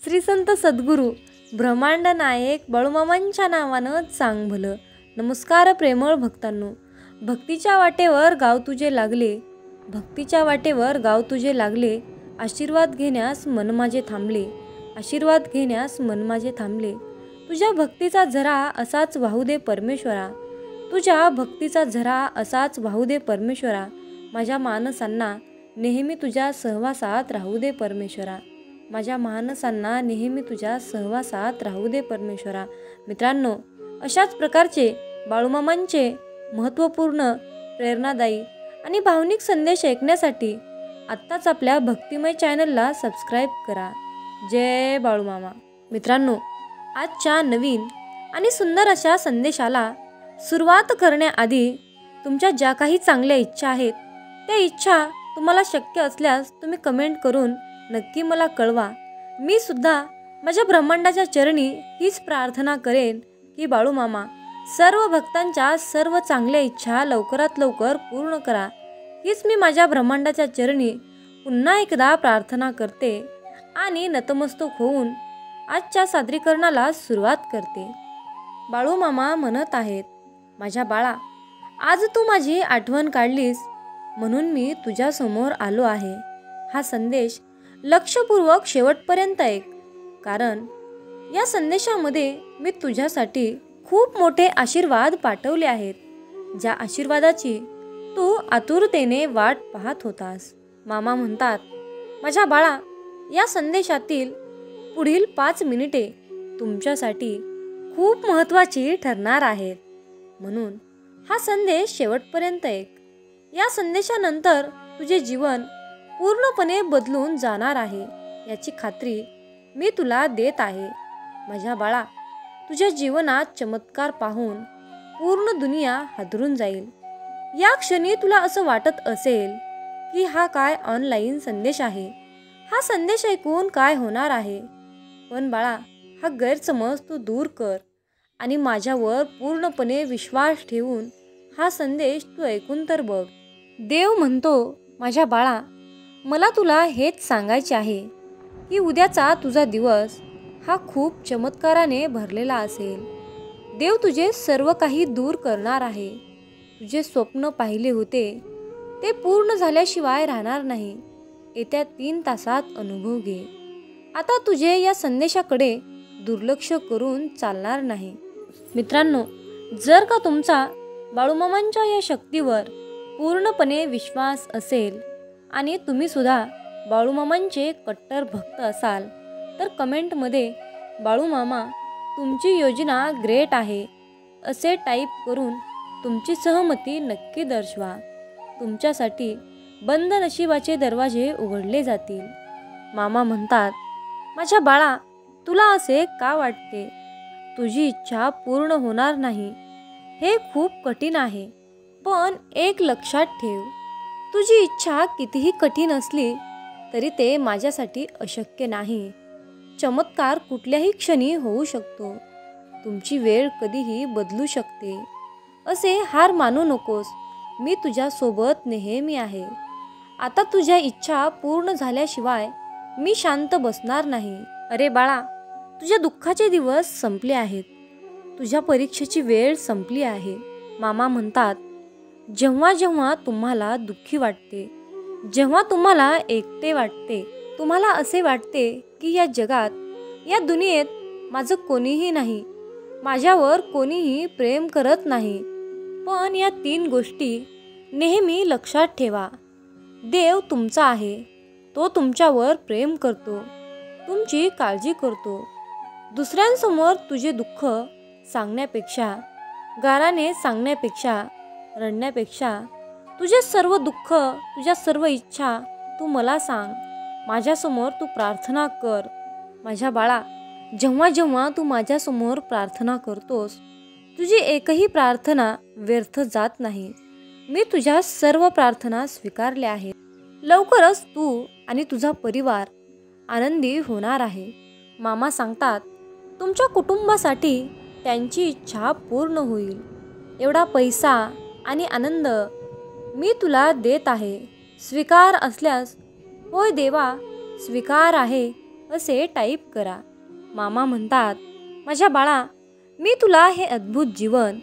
श्री संत सद्गुरू ब्रह्मांड नायक बाळूमामांच्या नावानं सांग भलं. नमस्कार प्रेमळ भक्तांनो. भक्तीच्या वाटेवर गाव तुझे लागले, भक्तीच्या वाटेवर गाव तुझे लागले. आशीर्वाद घेण्यास मन माझे थांबले, आशीर्वाद घेण्यास मन माझे थांबले. तुझ्या भक्तीचा झरा असाच वाहू दे परमेश्वरा, तुझ्या भक्तीचा झरा असाच वाहू दे परमेश्वरा. माझ्या मानसांना नेहमी तुझ्या सहवासात राहू दे परमेश्वरा, माझ्या मानसांना नेहमी तुझ्या सहवासात राहू दे परमेश्वरा. मित्रांनो, अशाच प्रकारचे बाळूमामांचे महत्त्वपूर्ण, प्रेरणादायी आणि भावनिक संदेश ऐकण्यासाठी आत्ताच आपल्या भक्तिमय चॅनलला सबस्क्राईब करा. जय बाळूमामा. मित्रांनो, आजच्या नवीन आणि सुंदर अशा संदेशाला सुरुवात करण्याआधी तुमच्या ज्या काही चांगल्या इच्छा आहेत त्या इच्छा तुम्हाला शक्य असल्यास तुम्ही कमेंट करून नक्की मला कळवा. मी सुद्धा माझ्या ब्रह्मांडाच्या चरणी हीच प्रार्थना करेन की बाळूमामा सर्व भक्तांच्या सर्व चांगल्या इच्छा लवकरात लवकर पूर्ण करा. हीच मी माझ्या ब्रह्मांडाच्या चरणी पुन्हा एकदा प्रार्थना करते आणि नतमस्तक होऊन आजच्या सादरीकरणाला सुरुवात करते. बाळूमामा म्हणत आहेत, माझ्या बाळा, आज तू माझी आठवण काढलीस म्हणून मी तुझ्यासमोर आलो आहे. हा संदेश लक्षपूर्वक शेवटपर्यंत ऐक, कारण या संदेशामध्ये मी तुझ्यासाठी खूप मोठे आशीर्वाद पाठवले आहेत, ज्या आशीर्वादाची तू आतुरतेने वाट पाहत होतास. मामा म्हणतात, माझ्या बाळा, या संदेशातील पुढील 5 मिनिटे तुमच्यासाठी खूप महत्त्वाची ठरणार आहेत, म्हणून हा संदेश शेवटपर्यंत ऐक. या संदेशानंतर तुझे जीवन पूर्णपणे बदलून जाणार आहे याची खात्री मी तुला देत आहे. माझ्या बाळा, तुझ्या जीवनात चमत्कार पाहून पूर्ण दुनिया हादरून जाईल. या क्षणी तुला असं वाटत असेल की हा काय ऑनलाईन संदेश आहे, हा संदेश ऐकून काय होणार आहे. पण बाळा, हा गैरसमज तू दूर कर आणि माझ्यावर पूर्णपणे विश्वास ठेवून हा संदेश तू ऐकून तर बघ. देव म्हणतो, माझ्या बाळा, मला तुला हेच सांगायचे आहे की उद्याचा तुझा दिवस हा खूप चमत्काराने भरलेला असेल. देव तुझे सर्व काही दूर करणार आहे. तुझे स्वप्न पाहिले होते ते पूर्ण झाल्याशिवाय राहणार नाही. येत्या 3 तासात अनुभव घे. आता तुझे या संदेशाकडे दुर्लक्ष करून चालणार नाही. मित्रांनो, जर का तुमचा बाळूमामांच्या या शक्तीवर पूर्णपणे विश्वास असेल आणि तुम्ही सुद्धा बाळूमामांचे कट्टर भक्त असाल तर कमेंटमध्ये बाळूमामा तुमची योजना ग्रेट आहे असे टाईप करून तुमची सहमती नक्की दर्शवा. तुमच्यासाठी बंद नशिबाचे दरवाजे उघडले जातील. मामा म्हणतात, माझ्या बाळा, तुला असे का वाटते? तुझी इच्छा पूर्ण होणार नाही हे खूप कठीण आहे, पण एक लक्षात ठेव, तुझी इच्छा कितीही कठीण असली तरी ते माझ्यासाठी अशक्य नाही. चमत्कार कुठल्याही क्षणी होऊ शकतो. तुमची वेळ कधीही बदलू शकते. असे हार मानू नकोस. मी तुझ्यासोबत नेहमी आहे. आता तुझ्या इच्छा पूर्ण झाल्याशिवाय मी शांत बसणार नाही. अरे बाळा, तुझ्या दुःखाचे दिवस संपले आहेत. तुझ्या परीक्षेची वेळ संपली आहे. मामा म्हणतात, जेव्हा जेव्हा तुम्हाला दुःखी वाटते, जेव्हा तुम्हाला एकटे वाटते, तुम्हाला असे वाटते की या जगात, या दुनियेत माझं कोणीही नाही, माझ्यावर कोणीही प्रेम करत नाही, पण या 3 गोष्टी नेहमी लक्षात ठेवा. देव तुमचा आहे. तो तुमच्यावर प्रेम करतो, तुमची काळजी करतो. दुसऱ्यांसमोर तुझे दुःख सांगण्यापेक्षा, गाराने सांगण्यापेक्षा, रडण्यापेक्षा तुझे सर्व दुःख, तुझ्या सर्व इच्छा तू मला सांग. माझ्यासमोर तू प्रार्थना कर. माझ्या बाळा, जेव्हा जेव्हा तू माझ्यासमोर प्रार्थना करतोस, तुझी एकही प्रार्थना व्यर्थ जात नाही. मी तुझ्या सर्व प्रार्थना स्वीकारल्या आहेत. लवकरच तू आणि तुझा परिवार आनंदी होणार आहे. मामा सांगतात, तुमच्या कुटुंबासाठी त्यांची इच्छा पूर्ण होईल एवढा पैसा आणि आनंद मी तुला देत आहे. स्वीकार असल्यास, होय देवा, स्वीकार आहे असे टाईप करा. मामा म्हणतात, माझ्या बाळा, मी तुला हे अद्भुत जीवन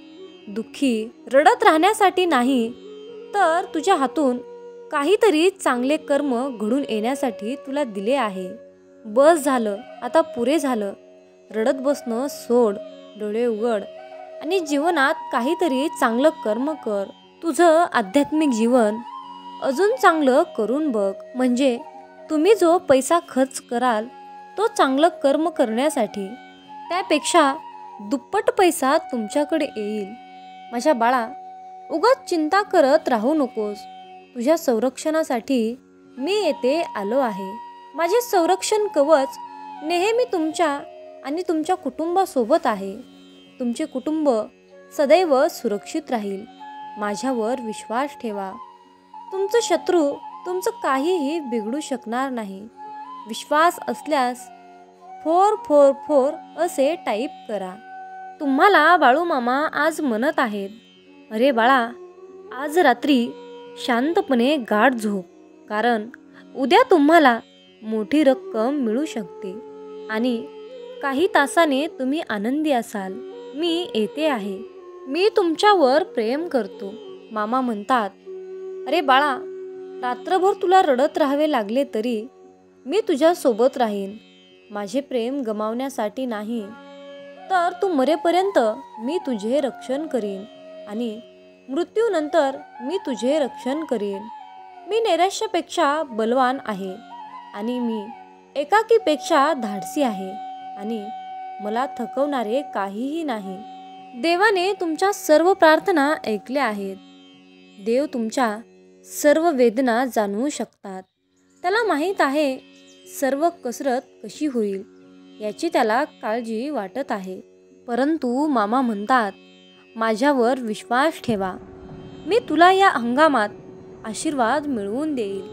दुःखी रडत राहण्यासाठी नाही, तर तुझ्या हातून काहीतरी चांगले कर्म घडून येण्यासाठी तुला दिले आहे. बस झालं, आता पुरे झालं. रडत बसणं सोड, डोळे उघड आणि जीवनात काहीतरी चांगलं कर्म कर. तुझं आध्यात्मिक जीवन अजून चांगलं करून बघ. म्हणजे तुम्ही जो पैसा खर्च कराल तो चांगलं कर्म करण्यासाठी, त्यापेक्षा दुप्पट पैसा तुमच्याकडे येईल. माझ्या बाळा, उगाच चिंता करत राहू नकोस. तुझ्या संरक्षणासाठी मी येथे आलो आहे. माझे संरक्षण कवच नेहमी तुमच्या आणि तुमच्या कुटुंबासोबत आहे. तुमचे कुटुंब सदैव सुरक्षित राहील. माझ्यावर विश्वास ठेवा. तुमचं शत्रू तुमचं काहीही बिघडू शकणार नाही. विश्वास असल्यास 444 असे टाईप करा. तुम्हाला बाळूमामा आज म्हणत आहेत, अरे बाळा, आज रात्री शांतपणे गाढ झोप, कारण उद्या तुम्हाला मोठी रक्कम मिळू शकते आणि काही तासाने तुम्ही आनंदी असाल. मी येते आहे. मी तुमच्यावर प्रेम करतो. मामा म्हणतात, अरे बाळा, रात्रभर तुला रडत राहावे लागले तरी मी तुझ्यासोबत राहीन. माझे प्रेम गमावण्यासाठी नाही, तर तू मरेपर्यंत मी तुझे रक्षण करीन आणि मृत्यूनंतर मी तुझे रक्षण करीन. मी नैराश्यापेक्षा बलवान आहे आणि मी एकाकीपेक्षा धाडसी आहे आणि मला थकवणारे काहीही नाही. देवाने तुमच्या सर्व प्रार्थना ऐकल्या आहेत. देव तुमच्या सर्व वेदना जाणवू शकतात. त्याला माहीत आहे सर्व कसरत कशी होईल याची त्याला काळजी वाटत आहे. परंतु मामा म्हणतात, माझ्यावर विश्वास ठेवा. मी तुला या हंगामात आशीर्वाद मिळवून देईल.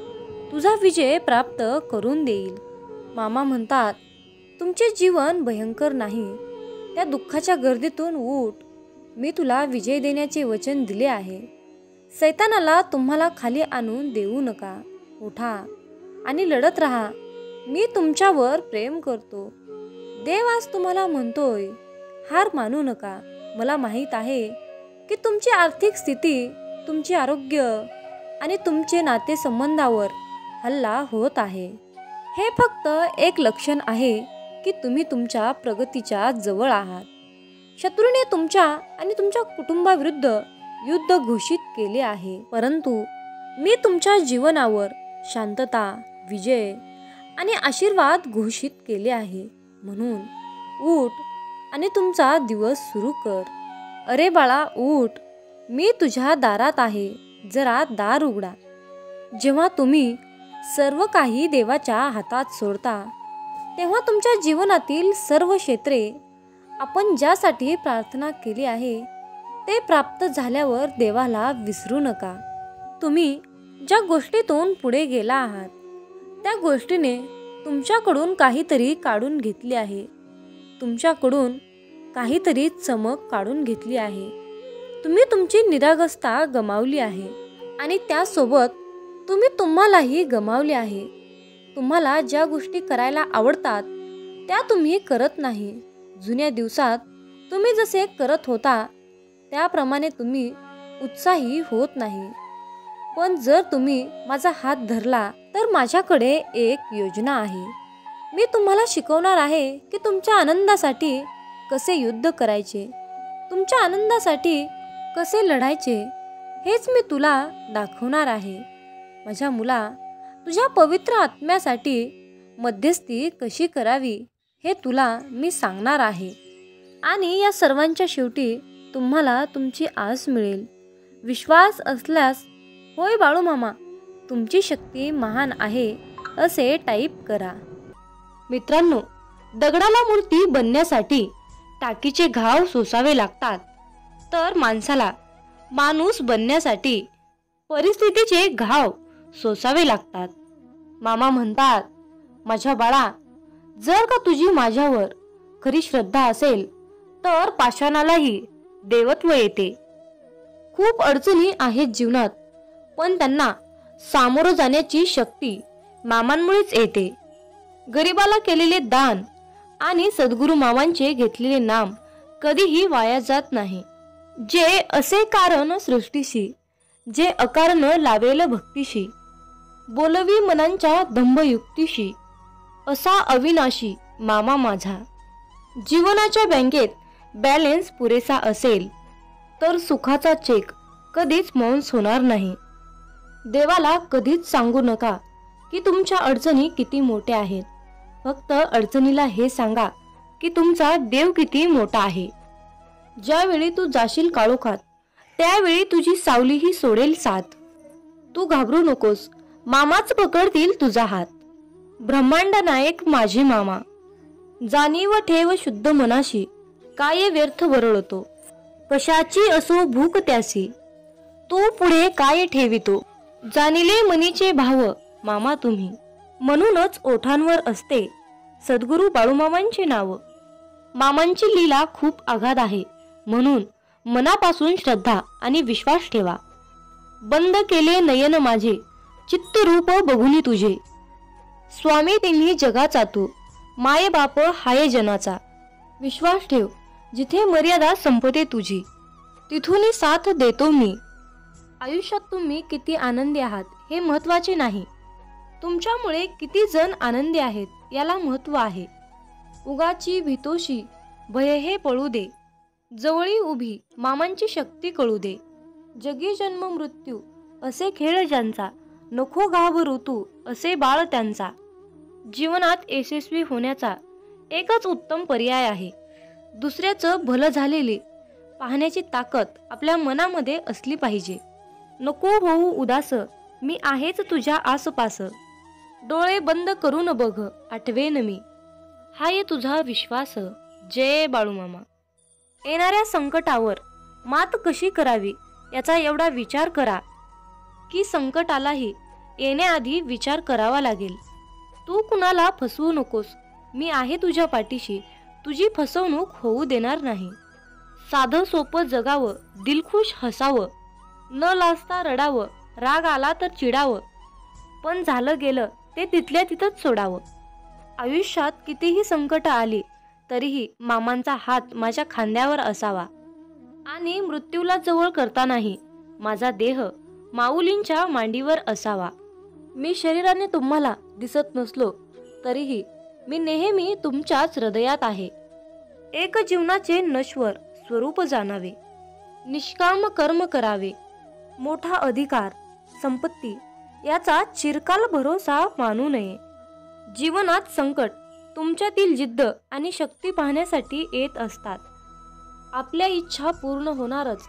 तुझा विजय प्राप्त करून देईल. मामा म्हणतात, तुमचे जीवन भयंकर नाही. त्या दुःखाच्या गर्दीतून उठ. मी तुला विजय देण्याचे वचन दिले आहे. सैतानाला तुम्हाला खाली आणून देऊ नका. उठा आणि लढत राहा. मी तुमच्यावर प्रेम करतो. देव आज तुम्हाला म्हणतोय, हार मानू नका. मला माहीत आहे की तुमची आर्थिक स्थिती, तुमचे आरोग्य आणि तुमचे नातेसंबंधावर हल्ला होत आहे. हे फक्त एक लक्षण आहे की तुम्ही तुमच्या प्रगतीच्या जवळ आहात. शत्रूने तुमच्या आणि तुमच्या कुटुंबाविरुद्ध युद्ध घोषित केले आहे, परंतु मी तुमच्या जीवनावर शांतता, विजय आणि आशीर्वाद घोषित केले आहे. म्हणून उठ आणि तुमचा दिवस सुरू कर. अरे बाळा, उठ. मी तुझ्या दारात आहे. जरा दार उघडा. जेव्हा तुम्ही सर्व काही देवाच्या हातात सोडता, तेव्हा तुमच्या जीवनातील सर्व क्षेत्रे आपण ज्यासाठी प्रार्थना केली आहे ते प्राप्त झाल्यावर देवाला विसरू नका. तुम्ही ज्या गोष्टीतून पुढे गेला आहात त्या गोष्टीने तुमच्याकडून काहीतरी काढून घेतली आहे. तुमच्याकडून काहीतरी चमक काढून घेतली आहे. तुम्ही तुमची निरागसता गमावली आहे आणि त्यासोबत तुम्ही तुम्हालाही गमावले आहे. तुम्हाला ज्या गोष्टी करायला आवडतात त्या तुम्ही करत नाही. जुन्या दिवसात तुम्ही जसे करत होता त्याप्रमाणे तुम्ही उत्साही होत नाही. पण जर तुम्ही माझा हात धरला तर माझ्याकडे एक योजना आहे. मी तुम्हाला शिकवणार आहे की तुमच्या आनंदासाठी कसे युद्ध करायचे, तुमच्या आनंदासाठी कसे लढायचे, हेच मी तुला दाखवणार आहे. माझ्या मुला, तुझ्या पवित्र आत्म्यासाठी मध्यस्थी कशी करावी हे तुला मी सांगणार आहे. आणि या सर्वांच्या शेवटी तुम्हाला तुमची आस मिळेल. विश्वास असल्यास, होय बाळूमामा, तुमची शक्ती महान आहे असे टाईप करा. मित्रांनो, दगडाला मूर्ती बनण्यासाठी टाकीचे घाव सोसावे लागतात, तर माणसाला माणूस बनण्यासाठी परिस्थितीचे घाव सोसावे लागतात. मामा म्हणतात, माझ्या बाळा, जर का तुझी माझ्यावर खरी श्रद्धा असेल तर पाषाणालाही देवत्व येते. खूप अडचणी आहेत जीवनात, पण त्यांना सामोरं जाण्याची शक्ती मामांमुळेच येते. गरिबाला केलेले दान आणि सद्गुरू मामांचे घेतलेले नाम कधीही वाया जात नाही. जे असे कारण सृष्टीशी, जे अकारण लावेल भक्तीशी, बोलवी मनांच्या दंभयुक्तीशी, असा अविनाशी मामा माझा. जीवनाच्या बँकेत बॅलन्स पुरेसा असेल तर सुखाचा चेक कधीच बाउन्स होणार नाही. देवाला कधीच सांगू नका की तुमच्या अडचणी किती मोठ्या आहेत. फक्त अडचणीला हे सांगा की तुमचा देव किती मोठा आहे. ज्यावेळी तू जाशील काळोखात त्यावेळी तुझी सावलीही सोडेल साथ. तू घाबरू नकोस, मामाच पकडतील तुझा हात. ब्रह्मांड नायक माझे मामा. जाणीव ठेव शुद्ध मनाशी, काय व्यर्थ वरळतो. कशाची असो भूक त्यासी, तू पुढे काय ठेवितो. जाणिले मनीचे भाव मामा तुम्ही, म्हणूनच ओठांवर असते सद्गुरू बाळूमामांचे नाव. मामांची लीला खूप आगाध आहे, म्हणून मनापासून श्रद्धा आणि विश्वास ठेवा. बंद केले नयन माझे, चित्तरूप बघुनी तुझे. स्वामी तिन्ही जगाचा तू, माये बाप हाय जनाचा. विश्वास ठेव, जिथे मर्यादा संपते तुझी, तिथून साथ देतो मी. आयुष्यात तुम्ही किती आनंदी आहात हे महत्वाचे नाही, तुमच्यामुळे किती जण आनंदी आहेत याला महत्व आहे. उगाची भीतोशी भय हे पळू दे, जवळी उभी मामांची शक्ती कळू दे. जगी जन्म मृत्यू असे खेळ ज्यांचा, नको घाबरू तू असे बाळ त्यांचा. जीवनात यशस्वी होण्याचा एकच उत्तम पर्याय आहे, दुसऱ्याचं भलं झालेले पाहण्याची ताकद आपल्या मनामध्ये असली पाहिजे. नको होऊ उदास, मी आहेच तुझ्या आसपास. डोळे बंद करून बघ आठवेन मी, हाय तुझा विश्वास. जय बाळूमामा. येणाऱ्या संकटावर मात कशी करावी याचा एवढा विचार करा की संकटालाही येण्याआधी विचार करावा लागेल. तू कुणाला फसवू नकोस, मी आहे तुझ्या पाठीशी, तुझी फसवणूक होऊ देणार नाही. साधं सोपं जगावं, दिलखुश हसावं, न लाजता रडावं, राग आला तर चिडावं, पण झालं गेलं ते तिथल्या तिथंच सोडावं. आयुष्यात कितीही संकट आली तरीही मामांचा हात माझ्या खांद्यावर असावा आणि मृत्यूला जवळ करतानाही माझा देह माऊलींच्या मांडीवर असावा. मी शरीराने तुम्हाला दिसत नसलो तरीही मी नेहमी तुमच्याच हृदयात आहे. एक जीवनाचे नश्वर स्वरूप जाणावे, निष्काम कर्म करावे. मोठा अधिकार संपत्ती याचा चिरकाल भरोसा मानू नये. जीवनात संकट तुमच्यातील जिद्द आणि शक्ती पाहण्यासाठी येत असतात. आपल्या इच्छा पूर्ण होणारच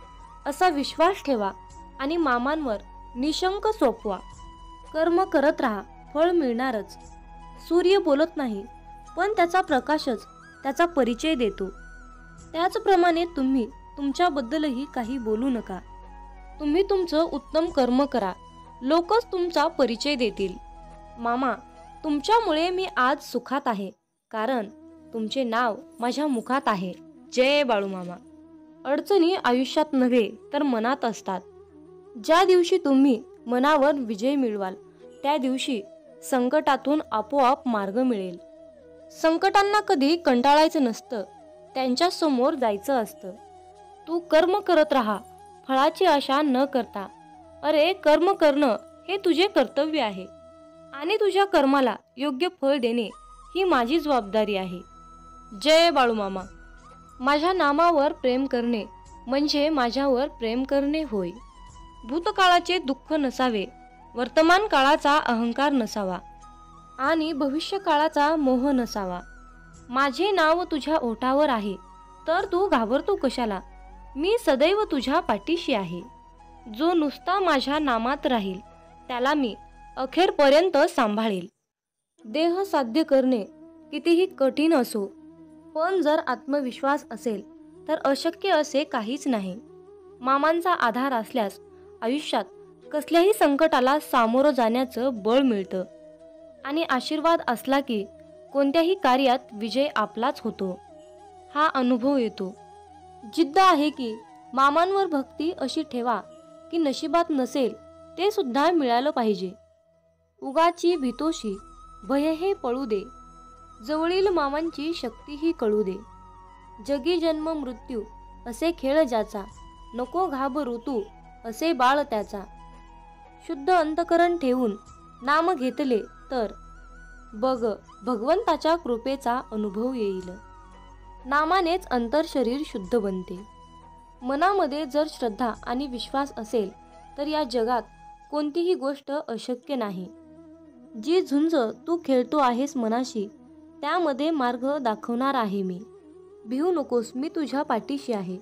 असा विश्वास ठेवा आणि मामांवर निशंक सोपवा. कर्म करत राहा, फळ मिळणारच. सूर्य बोलत नाही पण त्याचा प्रकाशच त्याचा परिचय देतो. त्याचप्रमाणे तुम्ही तुमच्याबद्दलही काही बोलू नका. तुम्ही तुमचं उत्तम कर्म करा, लोकच तुमचा परिचय देतील. मामा, तुमच्यामुळे मी आज सुखात आहे, कारण तुमचे नाव माझ्या मुखात आहे. जय बाळूमामा. अडचणी आयुष्यात नव्हे तर मनात असतात. ज्या दिवशी तुम्ही मनावर विजय मिळवाल त्या दिवशी संकटातून आपोआप मार्ग मिळेल. संकटांना कधी कंटाळायचं नसतं, त्यांच्या समोर जायचं असतं. तू कर्म करत राहा, फळाची आशा न करता. अरे, कर्म करणं हे तुझे कर्तव्य आहे आणि तुझ्या कर्माला योग्य फळ देणे ही माझी जबाबदारी आहे. जय बाळूमामा. माझ्या नामावर प्रेम करणे म्हणजे माझ्यावर प्रेम करणे होय. भूतकाळाचे दुःख नसावे, वर्तमान काळाचा अहंकार नसावा आणि भविष्य काळाचा मोह नसावा. माझे नाव तुझ्या ओठावर आहे तर तू घाबरतो कशाला? मी सदैव तुझ्या पाठीशी आहे. जो नुसता माझ्या नामात राहील त्याला मी अखेरपर्यंत सांभाळेल. देह साध्य करणे कितीही कठीण असो, पण जर आत्मविश्वास असेल तर अशक्य असे काहीच नाही. मामांचा आधार असल्यास आयुष्यात कसल्याही संकटाला सामोरं जाण्याचं बळ मिळतं आणि आशीर्वाद असला की कोणत्याही कार्यात विजय आपलाच होतो. हा अनुभव येतो. जिद्द आहे की मामांवर भक्ती अशी ठेवा की नशिबात नसेल ते सुद्धा मिळालं पाहिजे. उगाची भीतोशी भय हे पळू दे, जवळील मामांची शक्तीही कळू दे. जगी जन्म मृत्यू असे खेळ ज्याचा, नको घाबरू तू असे बाळ त्याचा. शुद्ध अंतकरण ठेवून नाम घेतले तर बघ भगवंताच्या कृपेचा अनुभव येईल. नामानेच अंतर शरीर शुद्ध बनते. मनामध्ये जर श्रद्धा आणि विश्वास असेल तर या जगात कोणतीही गोष्ट अशक्य नाही. जी झुंज तू खेळतो आहेस मनाशी, त्यामध्ये मार्ग दाखवणार आहे मी. भिवू नकोस, मी तुझ्या पाठीशी आहे.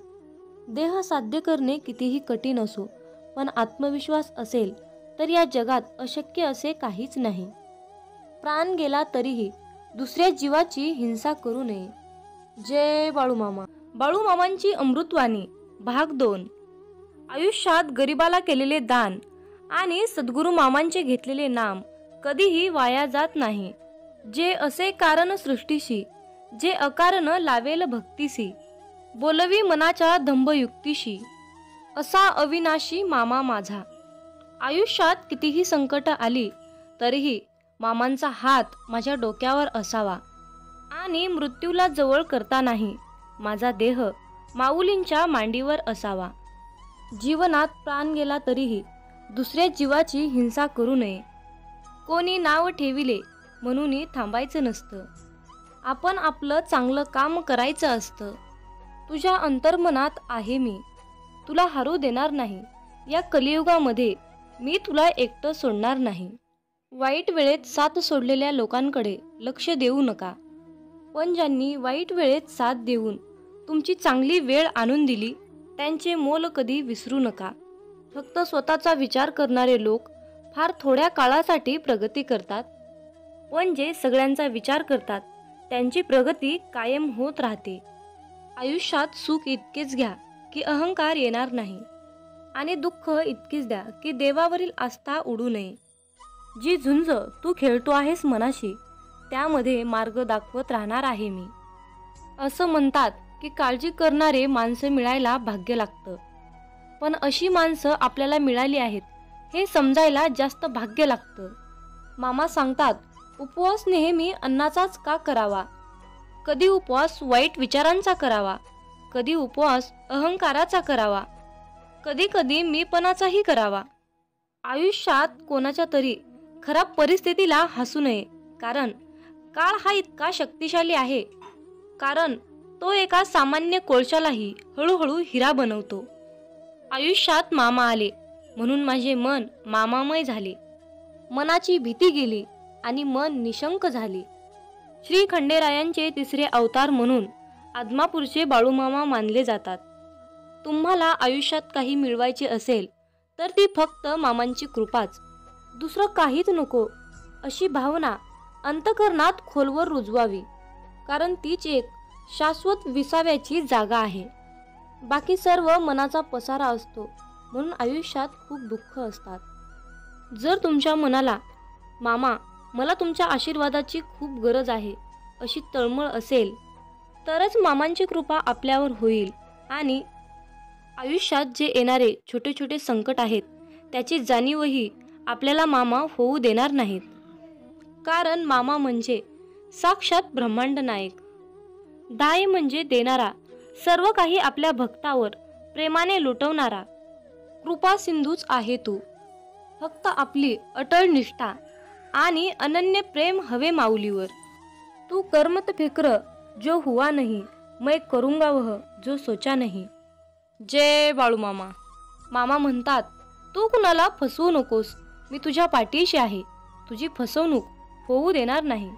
देह साध्य करणे कितीही कठीण असो, पण आत्मविश्वास असेल तर या जगात अशक्य असे काहीच नाही. प्राण गेला तरीही दुसऱ्या जीवाची हिंसा करू नये. जय बाळूमामा. बाळूमामांची अमृतवाणी भाग 2. आयुष्यात गरिबाला केलेले दान आणि सद्गुरू मामांचे घेतलेले नाम कधीही वाया जात नाही. जे असे कारण सृष्टीशी, जे अकारण लावेल भक्तीसी, बोलवी मनाच्या दंभयुक्तीशी, असा अविनाशी मामा माझा. आयुष्यात कितीही संकट आली तरीही मामांचा हात माझ्या डोक्यावर असावा आणि मृत्यूला जवळ करता नाही माझा देह माऊलींच्या मांडीवर असावा. जीवनात प्राण गेला तरीही दुसऱ्या जीवाची हिंसा करू नये. कोणी नाव ठेविले म्हणून थांबायचं नसतं. आपण आपलं चांगलं काम करायचं असतं. तुझ्या अंतर्मनात आहे मी, तुला हरू देणार नाही. या कलियुगामध्ये मी तुला एकटं सोडणार नाही. वाईट वेळेत साथ सोडलेल्या लोकांकडे लक्ष देऊ नका, पण ज्यांनी वाईट वेळेत साथ देऊन तुमची चांगली वेळ आणून दिली त्यांचे मोल कधी विसरू नका. फक्त स्वतःचा विचार करणारे लोक फार थोड्या काळासाठी प्रगती करतात, पण जे सगळ्यांचा विचार करतात त्यांची प्रगती कायम होत राहते. आयुष्यात सुख इतकेच घ्या की अहंकार येणार नाही, आणि दुःख इतकीच द्या की देवावरील आस्था उडू नये. जी झुंज तू खेळतो आहेस मनाशी, त्यामध्ये मार्ग दाखवत राहणार आहे मी. असं म्हणतात की काळजी करणारे माणसं मिळायला भाग्य लागतं, पण अशी माणसं आपल्याला मिळाली आहेत हे समजायला जास्त भाग्य लागतं. मामा सांगतात, उपवास नेहमी अन्नाचाच का करावा? कधी उपवास वाईट विचारांचा करावा, कधी उपवास अहंकाराचा करावा, कधी कधी मीपणाचाही करावा. आयुष्यात कोणाच्या तरी खराब परिस्थितीला हसू नये, कारण काळ हा इतका शक्तिशाली आहे, कारण तो एका सामान्य कोळशालाही हळूहळू हिरा बनवतो. आयुष्यात मामा आले म्हणून माझे मन मामामय झाले. मनाची भीती गेली आणि मन निशंक झाले. श्री खंडेरायांचे तिसरे अवतार म्हणून आदमापूरचे बाळूमामा मानले जातात. तुम्हाला आयुष्यात काही मिळवायचे असेल तर ती फक्त मामांची कृपाच, दुसरं काहीच नको अशी भावना अंतकरणात खोलवर रुजवावी, कारण तीच एक शाश्वत विसाव्याची जागा आहे. बाकी सर्व मनाचा पसारा असतो, म्हणून आयुष्यात खूप दुःख असतात. जर तुमच्या मनाला मामा मला तुमच्या आशीर्वादाची खूप गरज आहे अशी तळमळ असेल तरच मामांची कृपा आपल्यावर होईल आणि आयुष्यात जे येणारे छोटे छोटे संकट आहेत त्याची जाणीवही आपल्याला मामा होऊ देणार नाहीत. कारण मामा म्हणजे साक्षात ब्रह्मांड नायक. दाय म्हणजे देणारा, सर्व काही आपल्या भक्तावर प्रेमाने लुटवणारा कृपा सिंधूच आहे तू. फक्त आपली अटळ निष्ठा आणि अनन्य प्रेम हवे माऊलीवर. तू कर्मत फिक्र जो हुआ नहीं, मैं करूंगा वह जो सोचा नहीं. जय बाळूमामा. मामा म्हणतात, तू कुणाला फसवू नकोस, मी तुझ्या पाठीशी आहे, तुझी फसवणूक होऊ देणार नाही.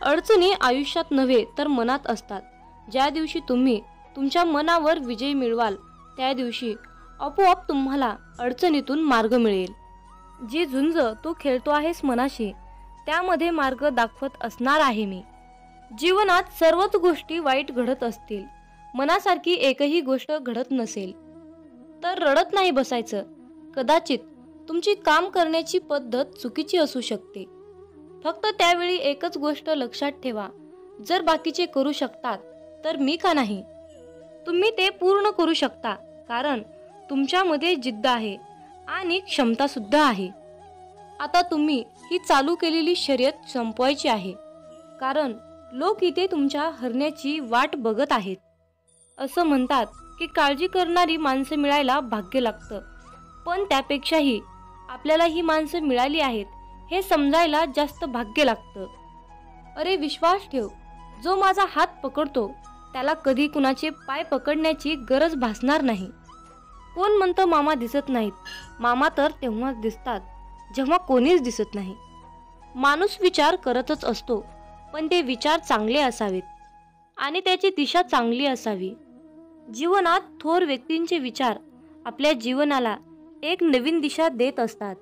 अडचणी आयुष्यात नव्हे तर मनात असतात. ज्या दिवशी तुम्ही तुमच्या मनावर विजय मिळवाल त्या दिवशी आपोआप तुम्हाला अडचणीतून मार्ग मिळेल. जी झुंज तू खेळतो आहेस मनाशी, त्यामध्ये मार्ग दाखवत असणार आहे मी. जीवनात सर्वच गोष्टी वाईट घडत असतील, मनासारखी एकही गोष्ट घडत नसेल तर रडत नाही बसायचं. कदाचित तुमची काम करण्याची पद्धत चुकीची असू शकते, फक्त त्यावेळी एकच गोष्ट लक्षात ठेवा, जर बाकीचे करू शकतात तर मी का नाही? तुम्ही ते पूर्ण करू शकता, कारण तुमच्यामध्ये जिद्द आहे आणि क्षमता सुद्धा आहे. आता तुम्ही ही चालू केलेली शर्यत संपवायची आहे, कारण लोक इथे तुमच्या हरण्याची वाट बघत आहेत. असं म्हणतात की काळजी करणारी माणसं मिळायला भाग्य लागतं, पण त्यापेक्षाही आपल्याला ही माणसं मिळाली आहेत हे समजायला जास्त भाग्य लागतं. अरे विश्वास ठेव, जो माझा हात पकडतो त्याला कधी कुणाचे पाय पकडण्याची गरज भासणार नाही. कोण म्हणतं मामा दिसत नाहीत? मामा तर तेव्हाच दिसतात जेव्हा कोणीच दिसत नाही. माणूस विचार करतच असतो, पण ते विचार चांगले असावेत आणि त्याची दिशा चांगली असावी. जीवनात थोर व्यक्तींचे विचार आपल्या जीवनाला एक नवीन दिशा देत असतात.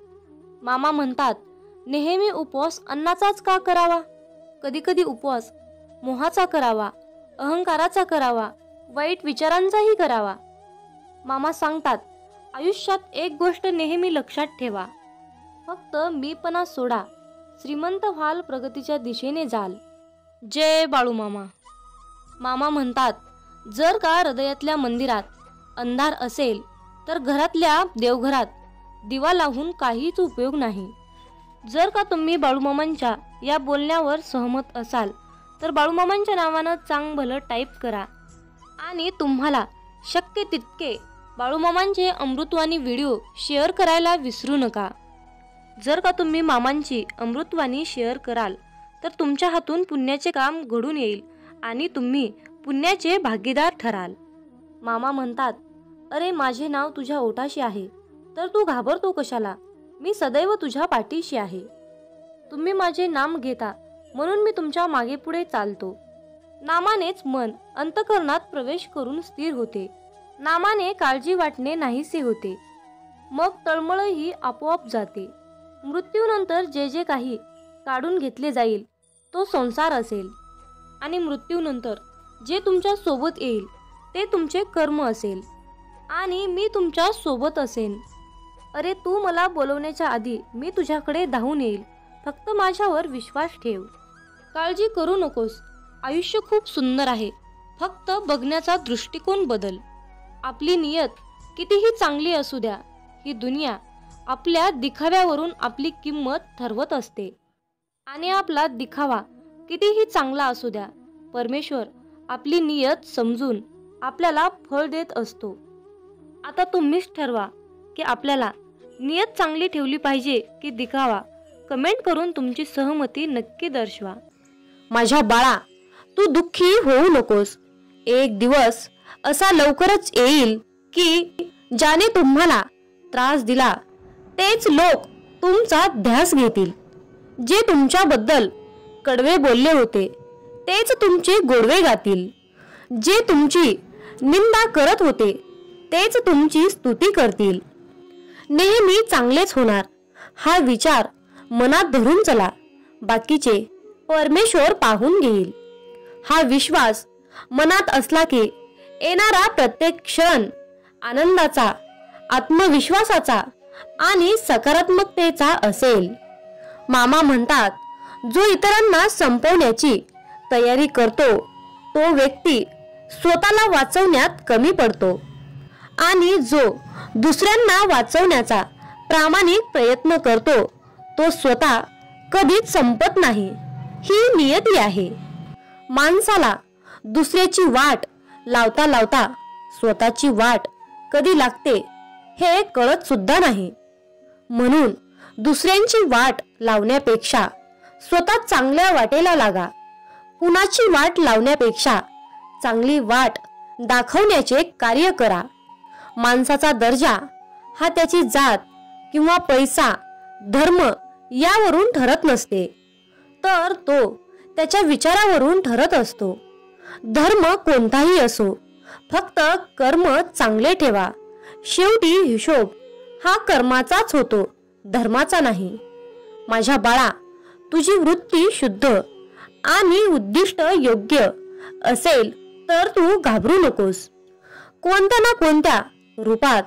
मामा म्हणतात, नेहमी उपवास अन्नाचाच का करावा? कधीकधी उपवास मोहाचा करावा, अहंकाराचा करावा, वाईट विचारांचाही करावा. मामा सांगतात, आयुष्यात एक गोष्ट नेहमी लक्षात ठेवा, फक्त मीपणा सोडा, श्रीमंत व्हाल, प्रगतीच्या दिशेने जाल. जय बाळू मामा. मामा म्हणतात, जर का हृदयातल्या मंदिरात अंधार असेल तर घरातल्या देवघरात दिवा लावून काहीच उपयोग नाही. जर का तुम्ही बाळूमामांच्या या बोलण्यावर सहमत असाल तर बाळूमामांच्या नावानं चांगभलं टाईप करा आणि तुम्हाला शक्य तितके बाळूमामांचे अमृतवाणी व्हिडिओ शेअर करायला विसरू नका. जर का तुम्ही मामांची अमृतवाणी शेअर कराल तर तुमच्या हातून पुण्याचे काम घडून येईल आणि तुम्ही पुण्याचे भागीदार ठराल. मामा म्हणतात, अरे माझे नाव तुझ्या ओठाशी आहे तर तू घाबरतो कशाला? मी सदैव तुझ्या पाठीशी आहे. तुम्ही माझे नाम घेता म्हणून मी तुमच्या मागे पुढे चालतो. नामानेच मन अंतःकरणात प्रवेश करून स्थिर होते. नामाने काळजी वाटणे नाहीसे होते. मग तळमळही आपोआप जाते. मृत्यूनंतर जे जे काही काढून घेतले जाईल तो संसार असेल आणि मृत्यूनंतर जे तुमच्या सोबत येईल ते तुमचे कर्म असेल आणि मी तुमच्या सोबत असेन. अरे तू मला बोलवण्याच्या आधी मी तुझ्याकडे धावून येईल, फक्त माझ्यावर विश्वास ठेव. काळजी करू नकोस, आयुष्य खूप सुंदर आहे, फक्त बघण्याचा दृष्टिकोन बदल. आपली नियत कितीही चांगली असू द्या, ही दुनिया आपल्या दिखाव्यावरून आपली किंमत ठरवत असते आणि आपला दिखावा कितीही चांगला असू द्या, परमेश्वर आपली नियत समजून आपल्याला फळ देत असतो. आता तुम्हीच ठरवा की आपल्याला नियत चांगली ठेवली पाहिजे की दिखावा. कमेंट करून तुमची सहमती नक्की दर्शवा. माझ्या बाळा, तू दुःखी होऊ नकोस. एक दिवस असा लवकरच येईल की ज्याने तुम्हाला त्रास दिला तेच लोक तुमचा ध्यास घेतील. जे तुमच्याबद्दल कडवे बोलले होते तेच तुमचे गोडवे गातील. जे तुमची निंदा करत होते तेच तुमची स्तुती करतील. नेहमी चांगलेच होणार हा विचार मनात धरून चला, बाकीचे परमेश्वर पाहून घेईल. हा विश्वास मनात असला की येणारा प्रत्येक क्षण आनंदाचा, आत्मविश्वासाचा आणि सकारात्मकतेचा असेल. मामा म्हणतात, जो इतरांना संपवण्याची तयारी करतो तो व्यक्ती स्वतःला वाचवण्यात कमी पडतो आणि जो दुसऱ्यांना वाचवण्याचा प्रामाणिक प्रयत्न करतो तो स्वतः कधीच संपत नाही. ही नियती आहे. माणसाला दुसऱ्याची वाट लावता लावता स्वतःची वाट कधी लागते हे कळत सुद्धा नाही. म्हणून दुसऱ्यांची वाट लावण्यापेक्षा स्वतः चांगल्या वाटेला लागा. कुणाची वाट लावण्यापेक्षा चांगली वाट दाखवण्याचे कार्य करा. माणसाचा दर्जा हा त्याची जात किंवा पैसा, धर्म यावरून ठरत नसते, तर तो त्याच्या विचारावरून ठरत असतो. धर्म कोणताही असो, फक्त कर्म चांगले ठेवा. शेवटी हिशोब हा कर्माचाच होतो, धर्माचा नाही. माझ्या बाळा, तुझी वृत्ती शुद्ध आणि उद्दिष्ट योग्य असेल तर तू घाबरू नकोस. कोणत्या ना कोणत्या रूपात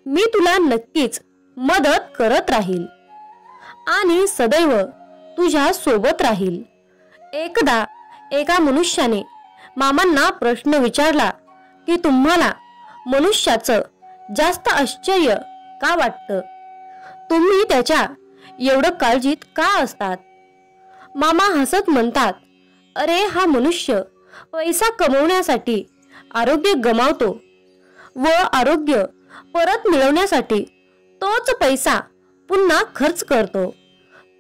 मी तुला नक्कीच मदत करत राहील आणि सदैव तुझ्या सोबत राहील. एकदा एका मनुष्याने मामांना प्रश्न विचारला की तुम्हाला मनुष्याचं जास्त आश्चर्य का वाटतं? तुम्ही त्याच्या एवढं काळजीत का असतात? मामा हसत म्हणतात, अरे हा मनुष्य पैसा कमवण्यासाठी आरोग्य गमावतो व आरोग्य परत मिळवण्यासाठी तोच पैसा पुन्हा खर्च करतो.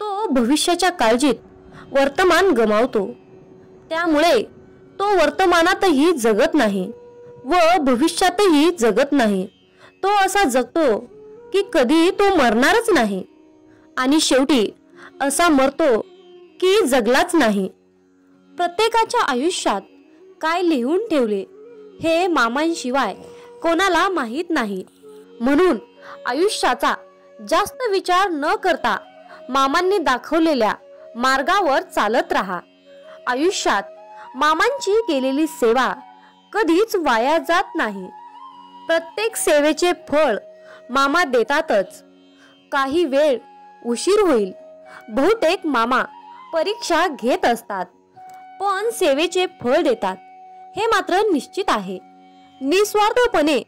तो भविष्याच्या काळजीत वर्तमान गमावतो. त्यामुळे तो वर्तमानातही जगत नाही व भविष्यातही जगत नाही. तो असा जगतो की कधी तो मरणारच नाही आणि शेवटी असा मरतो की जगलाच नाही. प्रत्येकाच्या आयुष्यात काय लिहून ठेवले हे मामांशिवाय कोणाला माहीत नाही. म्हणून आयुष्याचा जास्त विचार न करता मामांनी दाखवलेल्या मार्गावर चालत राहा. आयुष्यात मामांची केलेली सेवा कधीच वाया जात नाही. प्रत्येक सेवेचे फळ मामा देतातच. काही वेळ उशीर होईल, बहुतेक मामा परीक्षा घेत असतात, पण सेवेचे फळ देतात हे मात्र निश्चित आहे. निस्वार्थपणे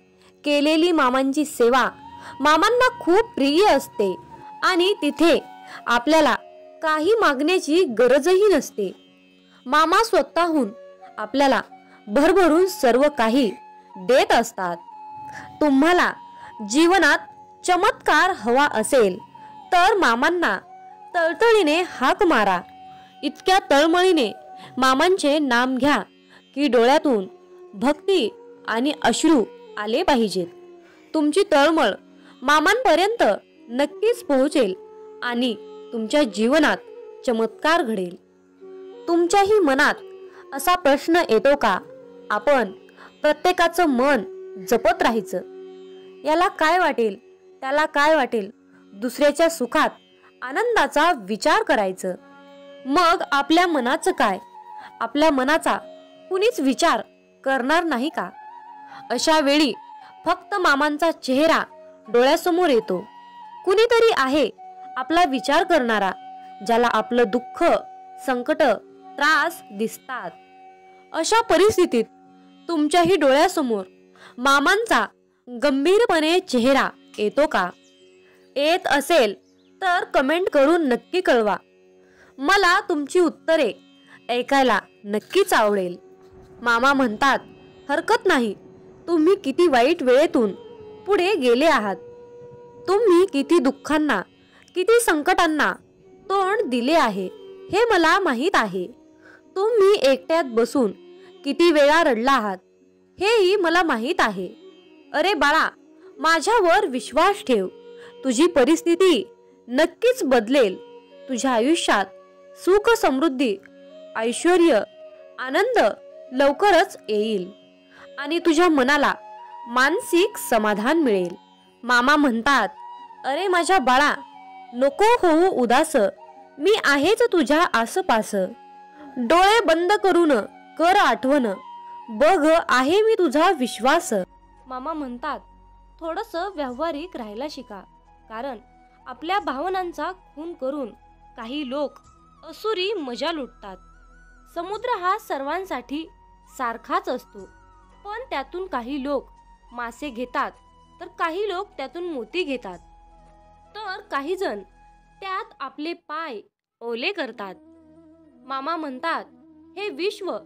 केलेली मामांची सेवा मामांना खूप प्रिय असते आणि तिथे आपल्याला काही मागण्याची गरजही नसते. मामा स्वतःहून आपल्याला भरभरून सर्व काही देत असतात. तुम्हाला जीवनात चमत्कार हवा असेल तर मामांना तळतळीने हाक मारा. इतक्या तळमळीने मामांचे नाम घ्या की डोळ्यातून भक्ती आणि अश्रू आले पाहिजेत. तुमची तळमळ मामांपर्यंत नक्कीच पोहोचेल आणि तुमच्या जीवनात चमत्कार घडेल. तुमच्याही मनात असा प्रश्न येतो का, आपण प्रत्येकाचं मन जपत राहायचं, याला काय वाटेल त्याला काय वाटेल, दुसऱ्याच्या सुखात आनंदाचा विचार करायचं, मग आपल्या मनाचं काय, आपल्या मनाचा कुणीच विचार करणार नाही का? अशा वेळी फक्त मामांचा चेहरा डोळ्यासमोर येतो. कुणीतरी आहे आपला विचार करणारा, ज्याला आपलं दुःख, संकट, त्रास दिसतात. अशा परिस्थितीत तुमच्याही डोळ्यासमोर मामांचा गंभीरपणे चेहरा येतो का? येत असेल तर कमेंट करून नक्की कळवा. मला तुमची उत्तरे ऐकायला नक्कीच आवडेल. मामा म्हणतात, हरकत नाही, तुम्ही किती वाईट वेळेतून पुढे गेले आहात, तुम्ही किती दुःखांना, किती संकटांना तोंड दिले आहे हे मला माहीत आहे. तुम्ही एकट्यात बसून किती वेळा रडला आहात हेही मला माहीत आहे. अरे बाळा, माझ्यावर विश्वास ठेव, तुझी परिस्थिती नक्कीच बदलेल. तुझ्या आयुष्यात सुख, समृद्धी, ऐश्वर्य, आनंद लवकरच येईल आणि तुझ्या मनाला मानसिक समाधान मिळेल. मामा म्हणतात, अरे माझ्या बाळा, नको होऊ उदास, मी आहेच तुझ्या आसपास. डोळे बंद करून कर आठवण, बघ आहे मी तुझा विश्वास. मामा म्हणतात, थोडंसं व्यावहारिक राहायला शिका, कारण आपल्या भावनांचा खून करून काही लोक असुरी मजा लुटतात. समुद्र हा सर्वांसाठी सारखाच असतो, पण त्यातून काही लोक मासे घेतात तर काही लोक त्यातून मोती घेतात, तर काही जण त्यात आपले पाय ओले करतात. मामा म्हणतात, हे विश्व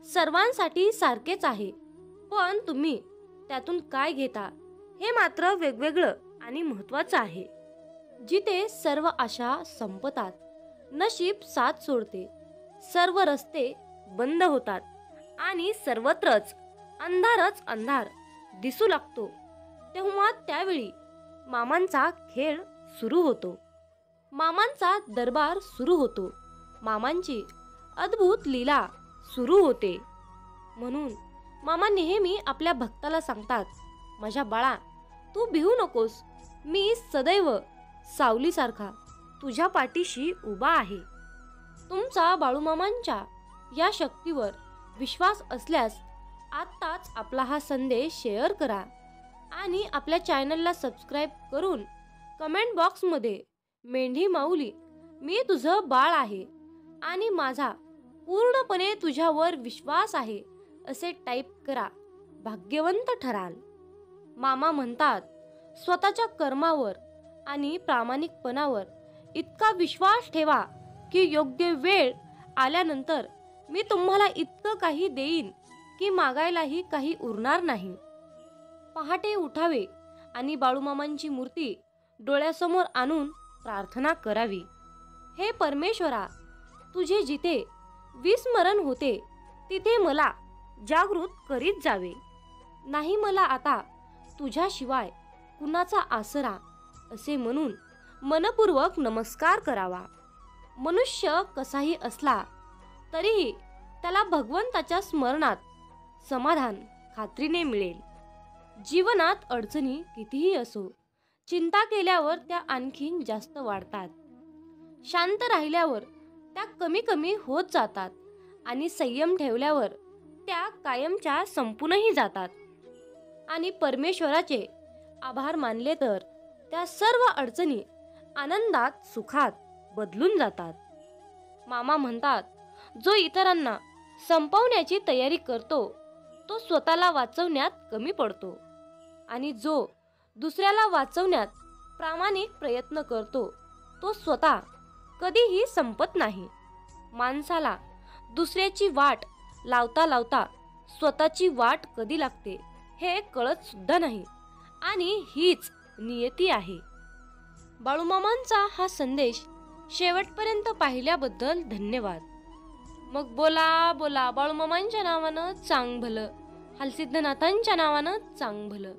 सर्वांसाठी सारखेच आहे, पण तुम्ही त्यातून काय घेता हे मात्र वेगवेगळं आणि महत्त्वाचं आहे. जिथे सर्व आशा संपतात, नशीब साथ सोडते, सर्व रस्ते बंद होतात आणि सर्वत्रच अंधारच अंधार दिसू लागतो, तेव्हा त्यावेळी मामांचा खेळ सुरू होतो. मामांचा दरबार सुरू होतो. मामांची अद्भुत लीला सुरू होते. म्हणून मामा नेहमी आपल्या भक्ताला सांगतात, माझ्या बाळा, तू भिवू नकोस, मी सदैव सावलीसारखा तुझ्या पाठीशी उभा आहे. तुमचा बाळूमामांच्या या शक्तीवर विश्वास असल्यास आत्ताच आपला हा संदेश शेअर करा आणि आपल्या चॅनलला सबस्क्राईब करून कमेंट बॉक्समध्ये मेंढी माऊली, मी तुझं बाळ आहे आणि माझा पूर्णपणे तुझ्यावर विश्वास आहे असे टाईप करा. भाग्यवंत ठराल. मामा म्हणतात, स्वतःच्या कर्मावर आणि प्रामाणिकपणावर इतका विश्वास ठेवा की योग्य वेळ आल्यानंतर मी तुम्हाला इतकं काही देईन की मागायलाही काही उरणार नाही. पहाटे उठावे आणि बाळूमामांची मूर्ती डोळ्यासमोर आणून प्रार्थना करावी. हे परमेश्वरा, तुझे जिथे विस्मरण होते तिथे मला जागृत करीत जावे. नाही मला आता तुझ्याशिवाय कुणाचा आसरा, असे म्हणून मनपूर्वक नमस्कार करावा. मनुष्य कसाही असला तरीही त्याला भगवंताच्या स्मरणात समाधान खात्रीने मिळेल. जीवनात अडचणी कितीही असो, चिंता केल्यावर त्या आणखीन जास्त वाढतात. शांत राहिल्यावर त्या कमी कमी होत जातात आणि संयम ठेवल्यावर त्या कायमच्या संपूनही जातात. आणि परमेश्वराचे आभार मानले तर त्या सर्व अडचणी आनंदात सुखात बदलून जातात. मामा म्हणतात, जो इतरांना संपवण्याची तयारी करतो तो स्वतःला वाचवण्यात कमी पडतो, आणि जो दुसऱ्याला वाचवण्यात प्रामाणिक प्रयत्न करतो तो स्वतः कधीही संपत नाही. माणसाला दुसऱ्याची वाट लावता लावता स्वतःची वाट कधी लागते हे कळत सुद्धा नाही, आणि हीच नियती आहे. बाळूमामांचा हा संदेश शेवटपर्यंत पाहिल्याबद्दल धन्यवाद. मग बोला बोला बाळूमामांच्या नावानं चांग भलं, हलसिद्धनाथांच्या नावानं चांग भलं.